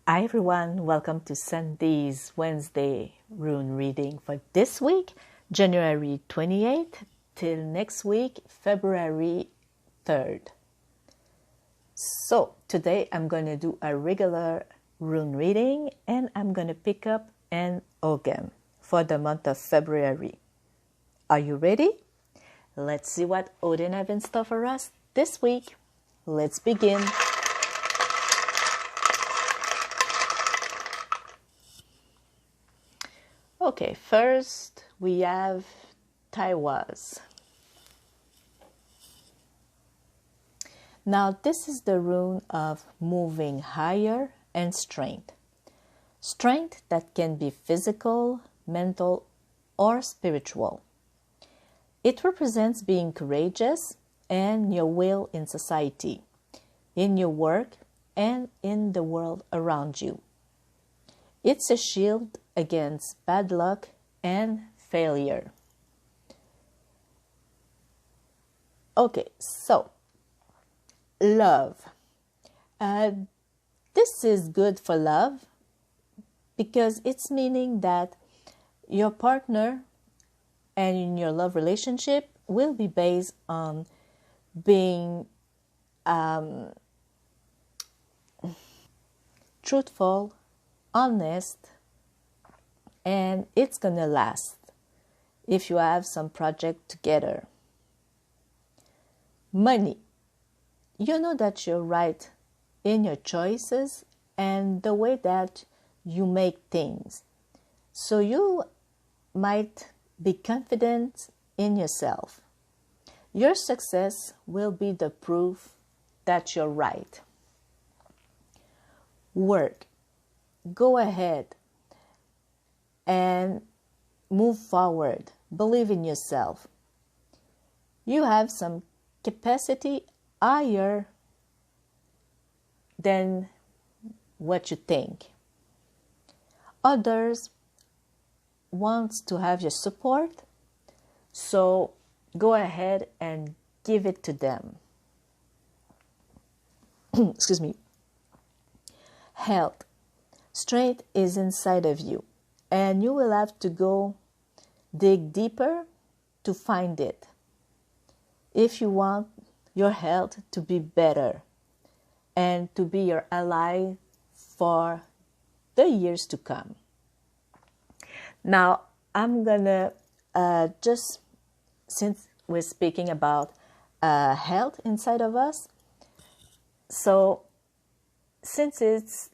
Hi everyone, welcome to Sunday's Wednesday rune reading for this week, January 28th till next week, February 3rd. So today I'm going to do a regular rune reading and I'm going to pick up an Ogham for the month of February. Are you ready? Let's see what Odin have in store for us this week. Let's begin. Okay, first we have Taiwas. Now this is the rune of moving higher and strength. Strength that can be physical, mental, or spiritual. It represents being courageous and your will in society, in your work, and in the world around you. It's a shield against bad luck and failure. Okay, so love. This is good for love because it's meaning that your partner and in your love relationship will be based on being truthful, honest, and it's gonna last if you have some project together. Money. You know that you're right in your choices and the way that you make things. So you might be confident in yourself. Your success will be the proof that you're right. Work. Go ahead and move forward. Believe in yourself. You have some capacity higher than what you think. Others want to have your support, so go ahead and give it to them. Excuse me. Health. Strength is inside of you, and you will have to go dig deeper to find it if you want your health to be better and to be your ally for the years to come. Now, I'm gonna just, since we're speaking about health inside of us, so since it's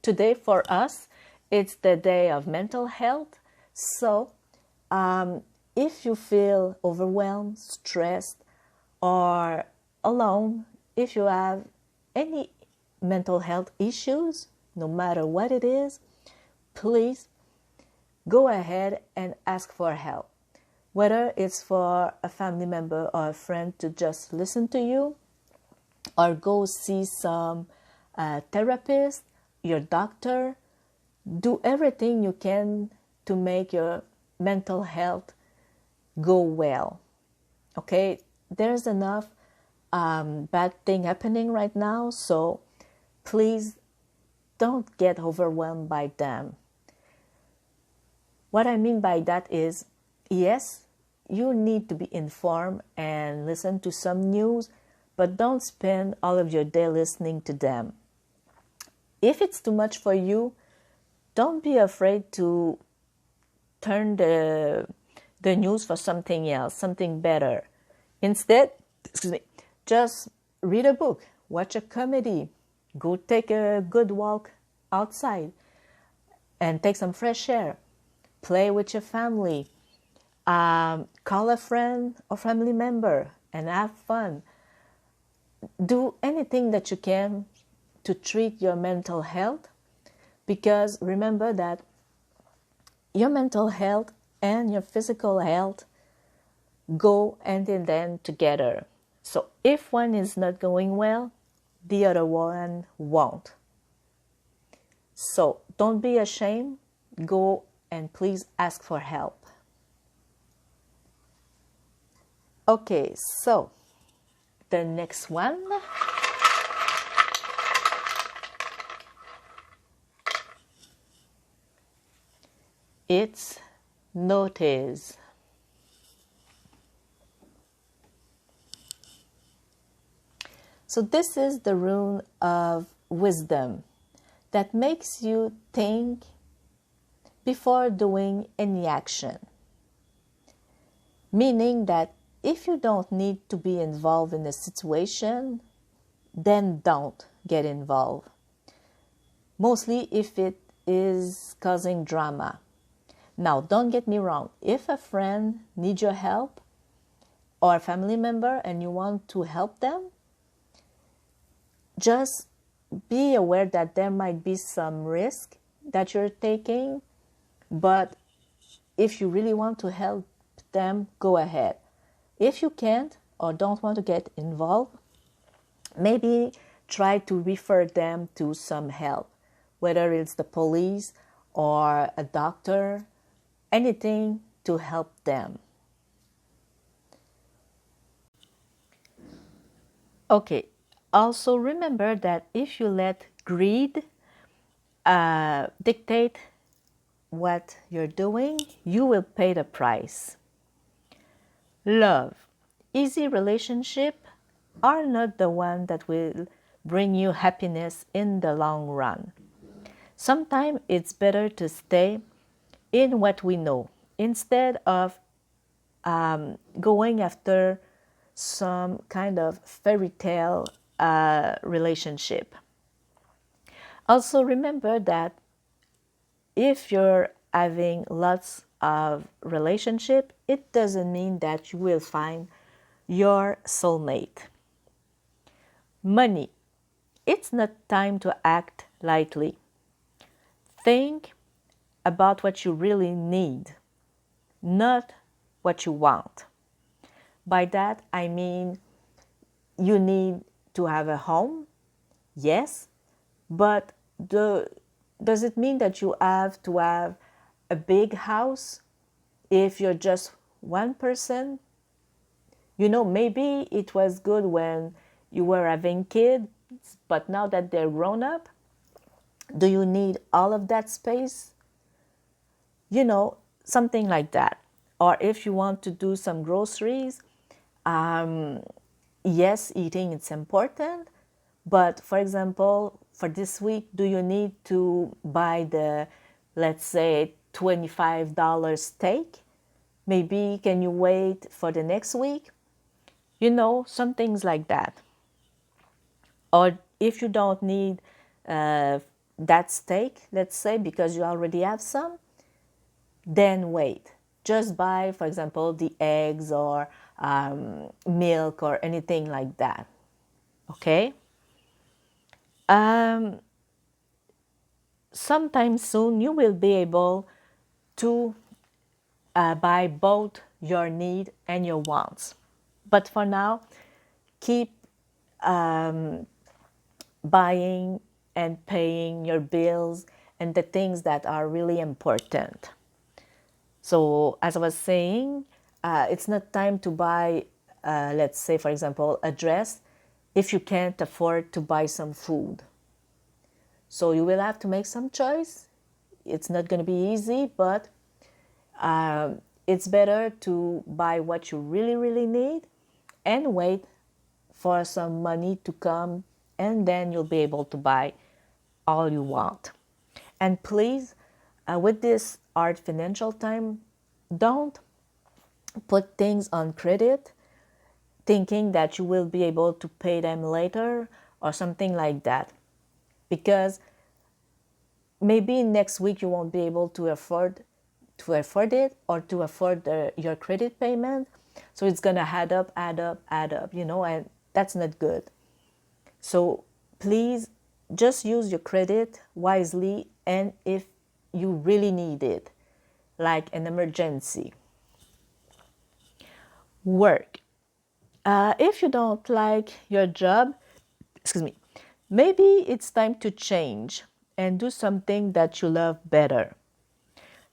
today for us, it's the day of mental health. So if you feel overwhelmed, stressed, or alone, if you have any mental health issues, no matter what it is, please go ahead and ask for help. Whether it's for a family member or a friend to just listen to you, or go see some therapist, your doctor. Do everything you can to make your mental health go well. Okay, there's enough bad thing happening right now, so please don't get overwhelmed by them. What I mean by that is, yes, you need to be informed and listen to some news, but don't spend all of your day listening to them. If it's too much for you, don't be afraid to turn the news for something else, something better. Instead, just read a book, watch a comedy, go take a good walk outside and take some fresh air, play with your family, call a friend or family member and have fun. Do anything that you can to treat your mental health, because remember that your mental health and your physical health go hand in hand together. So if one is not going well, the other one won't. So don't be ashamed. Go and please ask for help. Okay, so the next one It's notice. So this is the rune of wisdom that makes you think before doing any action. Meaning that if you don't need to be involved in a situation, then don't get involved. Mostly if it is causing drama. Now, don't get me wrong. If a friend needs your help or a family member and you want to help them, just be aware that there might be some risk that you're taking, but if you really want to help them, go ahead. If you can't or don't want to get involved, maybe try to refer them to some help, whether it's the police or a doctor, anything to help them. Okay, also remember that if you let greed dictate what you're doing, you will pay the price. Love. Easy relationship are not the one that will bring you happiness in the long run. Sometimes it's better to stay in what we know instead of going after some kind of fairy tale relationship. Also remember that if you're having lots of relationship, it doesn't mean that you will find your soulmate. Money. It's not time to act lightly. Think about what you really need, not what you want. By that, I mean you need to have a home, yes, but does it mean that you have to have a big house if you're just one person? You know, maybe it was good when you were having kids, but now that they're grown up, do you need all of that space? You know, something like that. Or if you want to do some groceries, yes, eating is important, but for example, for this week, do you need to buy the, let's say, $25 steak? Maybe can you wait for the next week? You know, some things like that. Or if you don't need that steak, let's say, because you already have some, then wait. Just buy, for example, the eggs or milk or anything like that. Okay? Sometime soon you will be able to buy both your need and your wants. But for now, keep buying and paying your bills and the things that are really important. So as I was saying, it's not time to buy, let's say, for example, a dress if you can't afford to buy some food. So you will have to make some choice. It's not going to be easy, but it's better to buy what you really, really need and wait for some money to come, and then you'll be able to buy all you want. And please, with this hard financial time, don't put things on credit thinking that you will be able to pay them later or something like that. Because maybe next week you won't be able to afford it or to afford your credit payment. So it's going to add up, you know, and that's not good. So please just use your credit wisely, and if you really need it, like an emergency. Work. If you don't like your job, excuse me, maybe it's time to change and do something that you love better.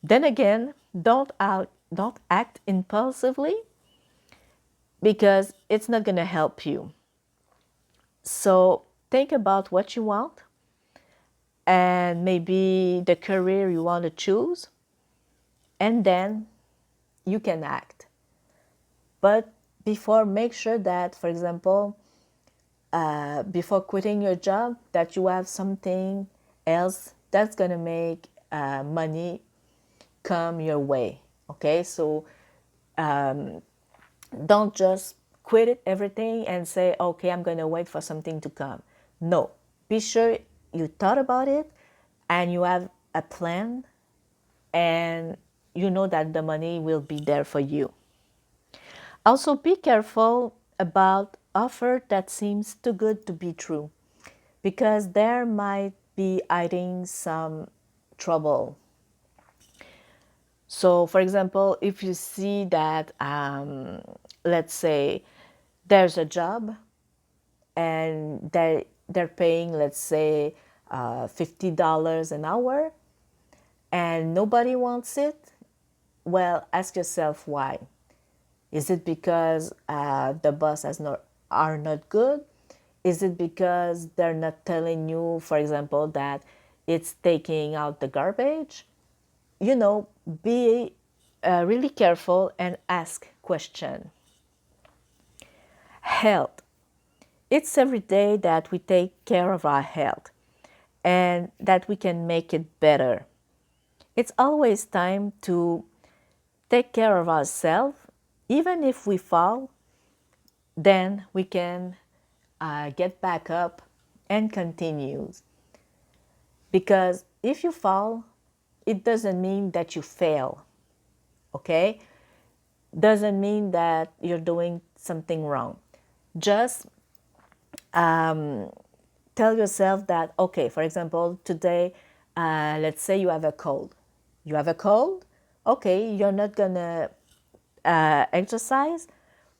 Then again, don't act impulsively because it's not going to help you. So think about what you want and maybe the career you want to choose. and then you can act. But before, make sure that, for example, before quitting your job, that you have something else that's going to make money come your way. Okay, so don't just quit it, everything and say, okay, I'm going to wait for something to come. No, be sure you thought about it and you have a plan, and you know that the money will be there for you. Also, be careful about offer that seems too good to be true, because there might be hiding some trouble. So, for example, if you see that, let's say, there's a job and they're paying, let's say, $50 an hour, and nobody wants it, well, ask yourself why. Is it because the boss are not good? Is it because they're not telling you, for example, that it's taking out the garbage? Be really careful and ask questions. Health. It's every day that we take care of our health and that we can make it better. It's always time to take care of ourselves. Even if we fall, then we can get back up and continue. Because if you fall, it doesn't mean that you fail, okay? Doesn't mean that you're doing something wrong. Just tell yourself that, okay, for example, today, let's say you have a cold. You have a cold, okay, you're not gonna exercise,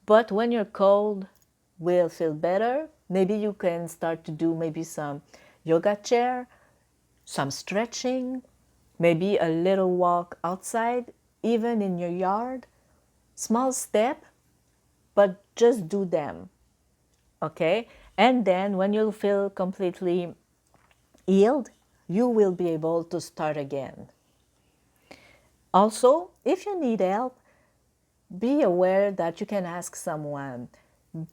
but when your cold will feel better, maybe you can start to do maybe some yoga chair, some stretching, maybe a little walk outside, even in your yard. Small step, but just do them, okay? And then when you feel completely healed, you will be able to start again. Also, if you need help, be aware that you can ask someone.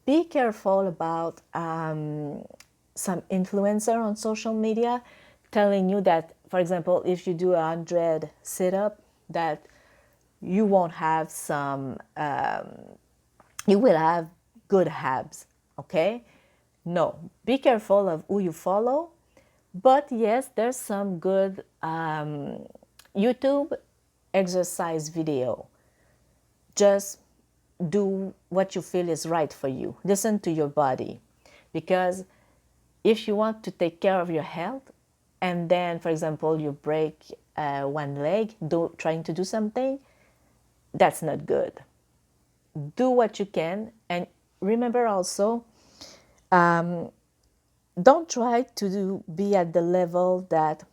Be careful about some influencer on social media telling you that, for example, if you do 100 sit-up, that you won't have you will have good abs, okay? No, be careful of who you follow. But yes, there's some good YouTube exercise video. Just do what you feel is right for you. Listen to your body. Because if you want to take care of your health, and then, for example, you break one leg trying to do something, that's not good. Do what you can, and remember also, don't try to be at the level that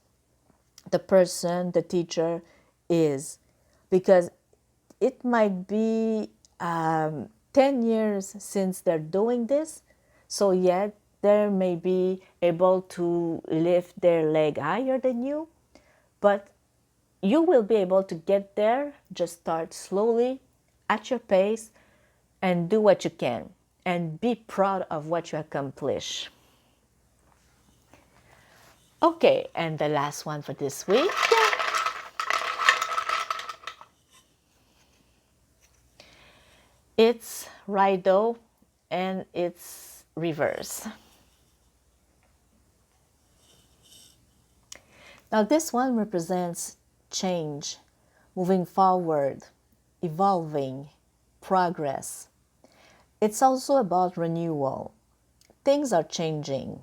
the teacher is, because it might be 10 years since they're doing this, so yet they may be able to lift their leg higher than you, but you will be able to get there. Just start slowly at your pace and do what you can and be proud of what you accomplish. Okay, and the last one for this week. It's Rido and it's reverse. Now this one represents change, moving forward, evolving, progress. It's also about renewal. Things are changing.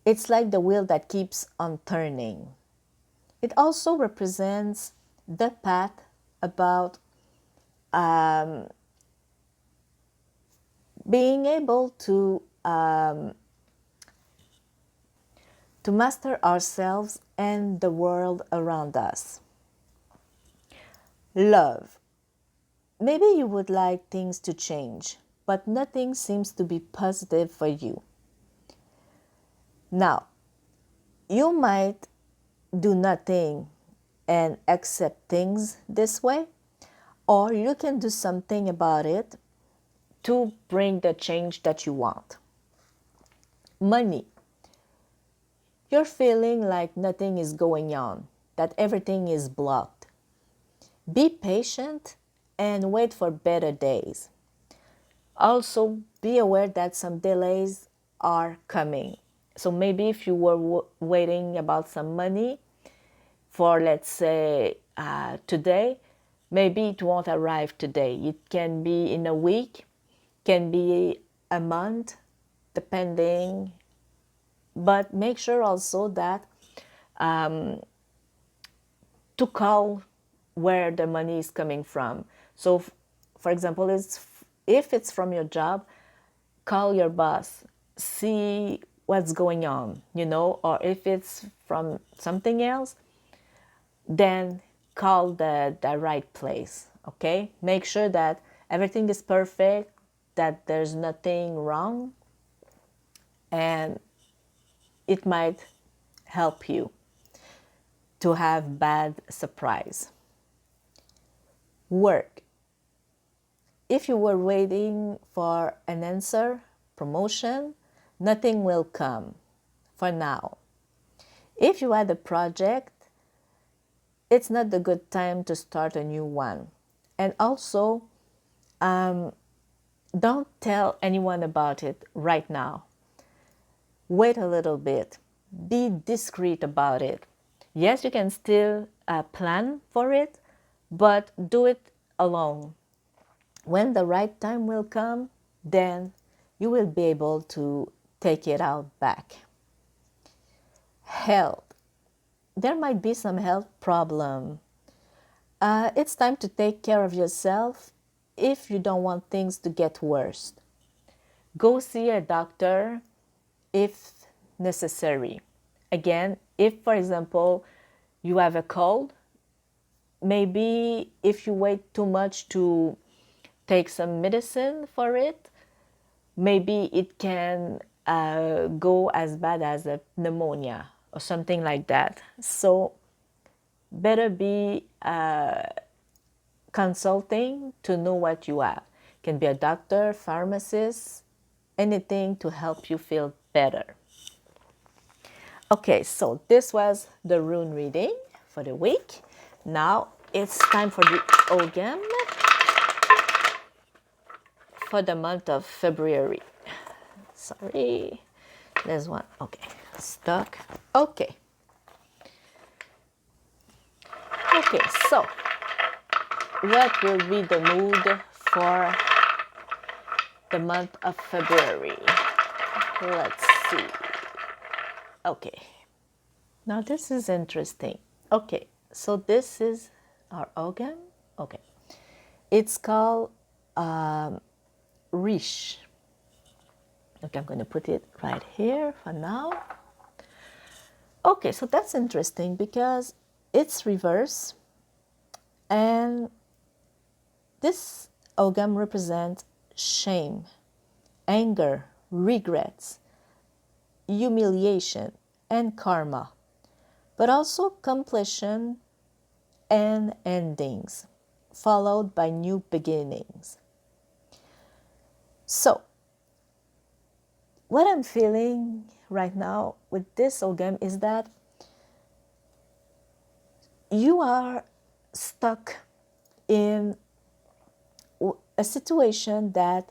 It's like the wheel that keeps on turning. It also represents the path about being able to master ourselves and the world around us. Love. Maybe you would like things to change, but nothing seems to be positive for you. Now, you might do nothing and accept things this way, or you can do something about it to bring the change that you want. Money. You're feeling like nothing is going on, that everything is blocked. Be patient and wait for better days. Also, be aware that some delays are coming. So maybe if you were waiting about some money for, let's say, today, maybe it won't arrive today. It can be in a week, can be a month, depending. But make sure also that to call where the money is coming from. So, for example, if it's from your job, call your boss, see what's going on, or if it's from something else, then call the right place, okay? Make sure that everything is perfect, that there's nothing wrong, and it might help you to have bad surprise. Work. If you were waiting for an answer, promotion, nothing will come for now. If you had a project, it's not the good time to start a new one. And also, don't tell anyone about it right now. Wait a little bit. Be discreet about it. Yes, you can still plan for it, but do it alone. When the right time will come, then you will be able to take it out back. Health. There might be some health problem. It's time to take care of yourself if you don't want things to get worse. Go see a doctor if necessary. Again, if, for example, you have a cold, maybe if you wait too much to take some medicine for it, maybe it can go as bad as a pneumonia or something like that. So better be consulting to know what you have. Can be a doctor, pharmacist, anything to help you feel better. Okay, so this was the rune reading for the week. Now it's time for the Ogham for the month of February. Sorry, there's one. Okay, stuck. Okay. Okay, so what will be the mood for the month of February? Let's see. Okay. Now this is interesting. Okay, so this is our Ogham. Okay. It's called Rish. Okay, I'm going to put it right here for now. Okay, so that's interesting because it's reverse, and this Ogham represents shame, anger, regrets, humiliation, and karma, but also completion and endings, followed by new beginnings. So, what I'm feeling right now with this Ogham is that you are stuck in a situation that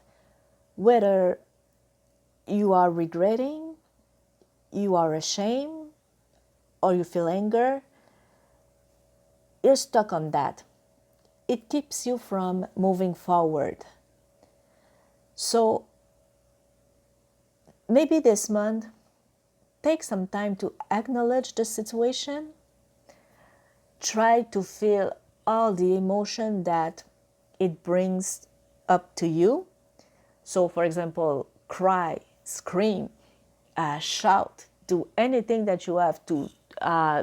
whether you are regretting, you are ashamed, or you feel anger, you're stuck on that. It keeps you from moving forward. So maybe this month, take some time to acknowledge the situation. Try to feel all the emotion that it brings up to you. So, for example, cry, scream, shout, do anything that you have to.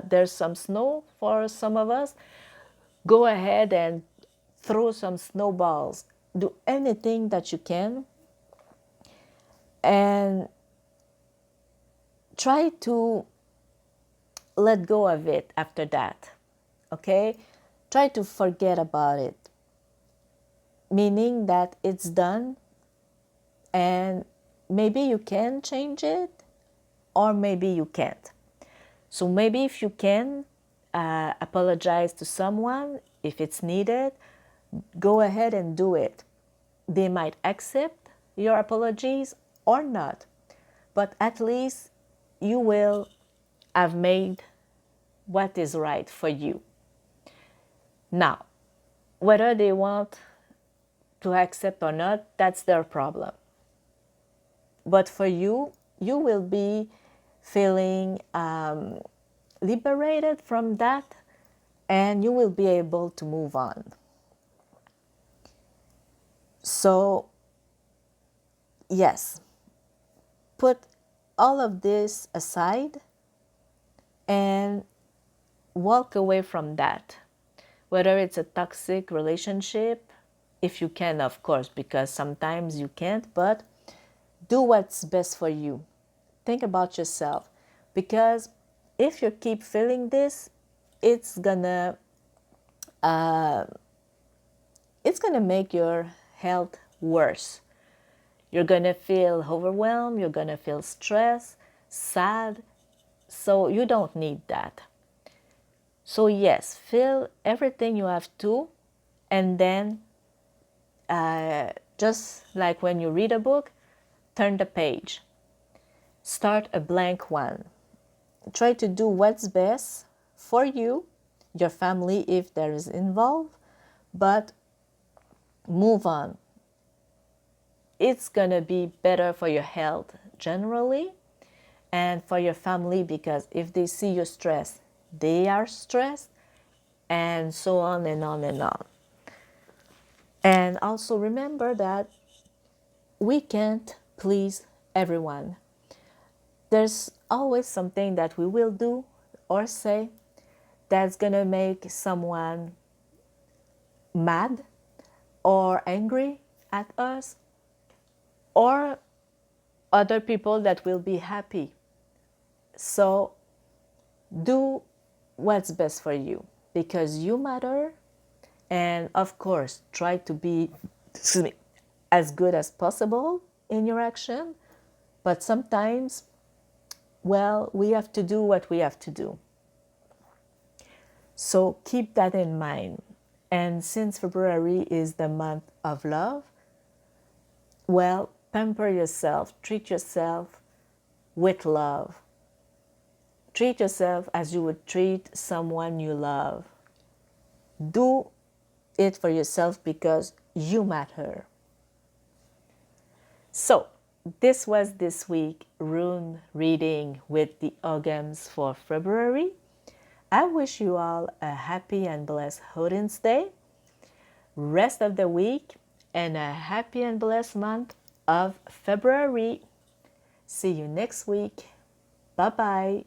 There's some snow for some of us. Go ahead and throw some snowballs. Do anything that you can. And try to let go of it after that. okay? Try to forget about it, meaning that it's done, and maybe you can change it or maybe you can't. So maybe if you can apologize to someone, if it's needed, go ahead and do it. They might accept your apologies or not, but at least you will have made what is right for you. Now, whether they want to accept or not, that's their problem. But for you, you will be feeling liberated from that, and you will be able to move on. So, yes, put all of this aside and walk away from that. Whether it's a toxic relationship, if you can, of course, because sometimes you can't, but do what's best for you. Think about yourself, because if you keep feeling this, it's gonna make your health worse. You're gonna feel overwhelmed, you're gonna feel stressed, sad, so you don't need that. So yes, feel everything you have to, and then just like when you read a book, turn the page. Start a blank one. Try to do what's best for you, your family if there is involved, but move on. It's gonna be better for your health generally and for your family, because if they see you stressed, they are stressed, and so on and on and on. And also remember that we can't please everyone. There's always something that we will do or say that's gonna make someone mad or angry at us, or other people that will be happy. So do what's best for you, because you matter. And of course, try to be as good as possible in your action. But sometimes, well, we have to do what we have to do. So keep that in mind. And since February is the month of love, well, pamper yourself, treat yourself with love. Treat yourself as you would treat someone you love. Do it for yourself because you matter. So, this was this week rune reading with the Oghams for February. I wish you all a happy and blessed Odin's Day, rest of the week, and a happy and blessed month of February. See you next week. Bye-bye.